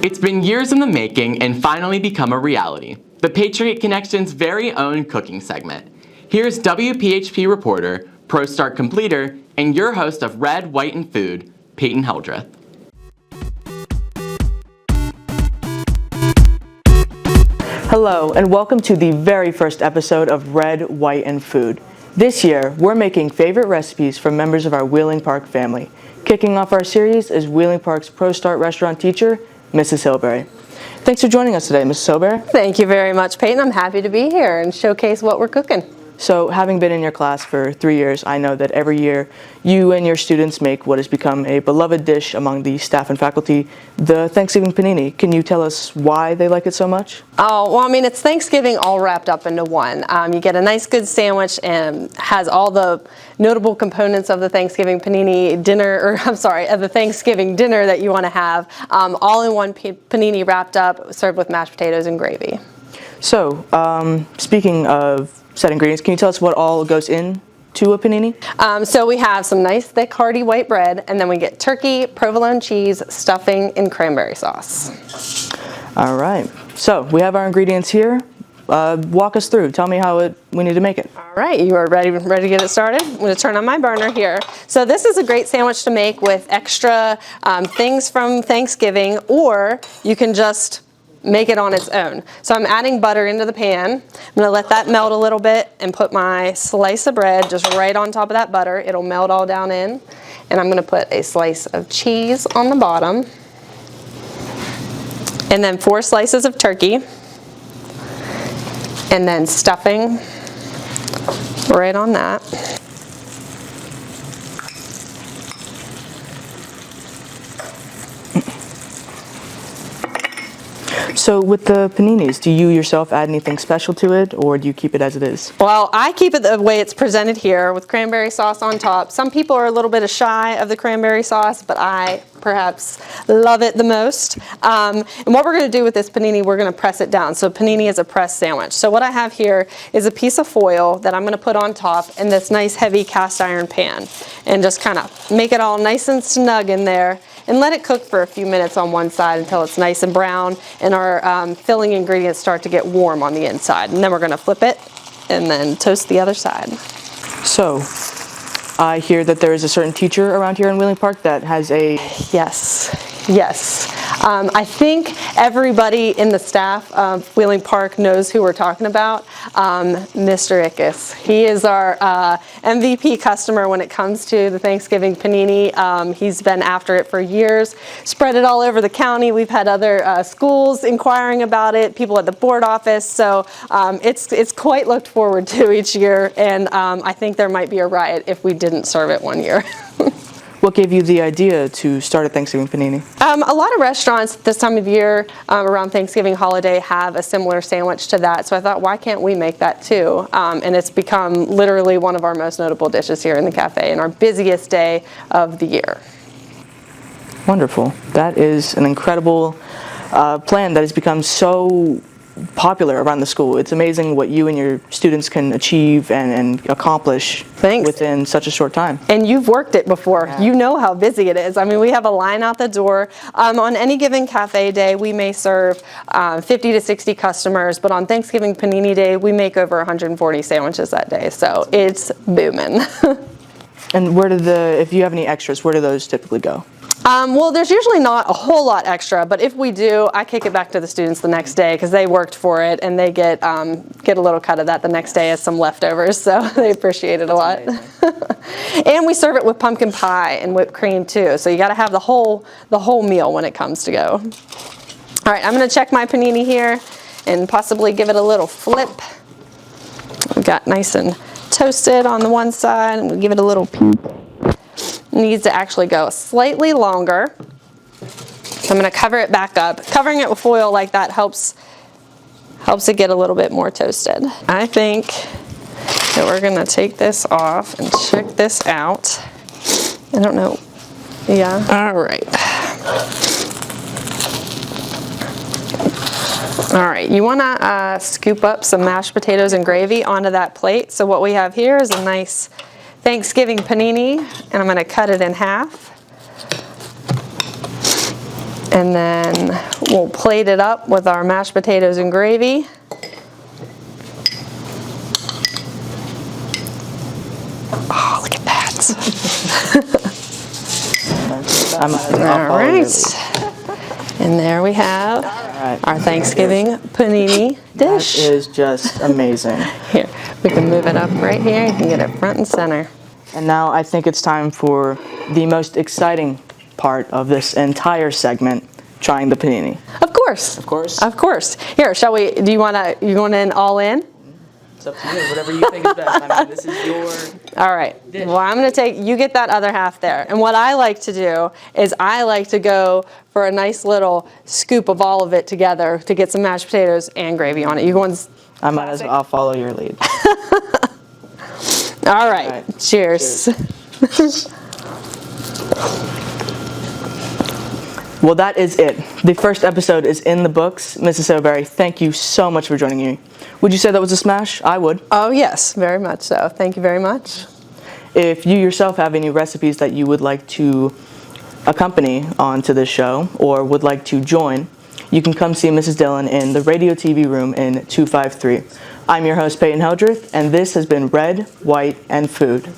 It's been years in the making and finally become a reality. The Patriot Connection's very own cooking segment. Here's WPHP reporter, ProStart completer, and your host of Red, White, and Food, Peyton Heldreth. Hello, and welcome to the very first episode of Red, White, and Food. This year, we're making favorite recipes from members of our Wheeling Park family. Kicking off our series is Wheeling Park's ProStart restaurant teacher, Mrs. Hilberry. Thanks for joining us today, Mrs. Hilberry. Thank you very much, Peyton. I'm happy to be here and showcase what we're cooking. So, having been in your class for 3 years, I know that every year you and your students make what has become a beloved dish among the staff and faculty, the Thanksgiving panini. Can you tell us why they like it so much? Oh, well, I mean, it's Thanksgiving all wrapped up into one. You get a nice, good sandwich and has all the notable components of the Thanksgiving panini dinner, of the Thanksgiving dinner that you want to have, all in one panini wrapped up, served with mashed potatoes and gravy. So, speaking of set ingredients, can you tell us what all goes into a panini? So we have some nice, thick, hearty white bread, and then we get turkey, provolone cheese, stuffing, and cranberry sauce. All right. So we have our ingredients here. Walk us through. Tell me how we need to make it. All right, you are ready to get it started? I'm going to turn on my burner here. So this is a great sandwich to make with extra things from Thanksgiving, or you can just make it on its own. So I'm adding butter into the pan. I'm going to let that melt a little bit and put my slice of bread just right on top of that butter. It'll melt all down in. And I'm going to put a slice of cheese on the bottom. And then 4 slices of turkey. And then stuffing right on that. So with the paninis, do you yourself add anything special to it, or do you keep it as it is? Well, I keep it the way it's presented here with cranberry sauce on top. Some people are a little bit shy of the cranberry sauce, but I perhaps love it the most. And what we're going to do with this panini, we're going to press it down. So panini is a pressed sandwich. So what I have here is a piece of foil that I'm going to put on top in this nice heavy cast iron pan and just kind of make it all nice and snug in there. And let it cook for a few minutes on one side until it's nice and brown and our filling ingredients start to get warm on the inside. And then we're going to flip it and then toast the other side. So, I hear that there is a certain teacher around here in Wheeling Park that has a... Yes. I think everybody in the staff of Wheeling Park knows who we're talking about. Mr. Ickes. He is our MVP customer when it comes to the Thanksgiving panini. He's been after it for years, spread it all over the county. We've had other schools inquiring about it, people at the board office. So it's quite looked forward to each year, and I think there might be a riot if we didn't serve it one year. What gave you the idea to start a Thanksgiving panini? A lot of restaurants this time of year around Thanksgiving holiday have a similar sandwich to that. So I thought, why can't we make that too? And it's become literally one of our most notable dishes here in the cafe and our busiest day of the year. Wonderful. That is an incredible plan that has become so popular around the school. It's amazing what you and your students can achieve and accomplish within such a short time. And you've worked it before. Yeah. You know how busy it is. I mean, we have a line out the door. On any given cafe day, we may serve 50 to 60 customers, but on Thanksgiving Panini Day, we make over 140 sandwiches that day. So it's booming. And if you have any extras, where do those typically go? Well, there's usually not a whole lot extra, but if we do, I kick it back to the students the next day because they worked for it and they get a little cut of that the next day as some leftovers, so they appreciate it a lot. And we serve it with pumpkin pie and whipped cream too, so you got to have the whole meal when it comes to go. All right, I'm going to check my panini here and possibly give it a little flip. We've got nice and toasted on the one side, and we'll give it a little peek. It needs to actually go slightly longer. So I'm going to cover it back up. Covering it with foil like that helps it get a little bit more toasted. I think that we're going to take this off and check this out. I don't know. Yeah. All right. All right. You want to scoop up some mashed potatoes and gravy onto that plate. So what we have here is a nice Thanksgiving panini, and I'm going to cut it in half. And then we'll plate it up with our mashed potatoes and gravy. Oh, look at that. All right. And there we have our Thanksgiving panini dish. That is just amazing. Here, we can move it up right here. You can get it front and center. And now I think it's time for the most exciting part of this entire segment, trying the panini. Of course. Of course. Of course. Here, shall we, you going in all in? It's up to you, whatever you think is best. I mean, this is your All right. dish. Well, I'm going to you get that other half there. And what I like to do is I like to go for a nice little scoop of all of it together to get some mashed potatoes and gravy on it. You going? I'll follow your lead. All right. Cheers. Well, that is it. The first episode is in the books. Mrs. Soberry, thank you so much for joining me. Would you say that was a smash? I would. Oh, yes, very much so. Thank you very much. If you yourself have any recipes that you would like to accompany onto this show or would like to join, you can come see Mrs. Dillon in the Radio TV room in 253. I'm your host, Peyton Heldreth, and this has been Red, White, and Food.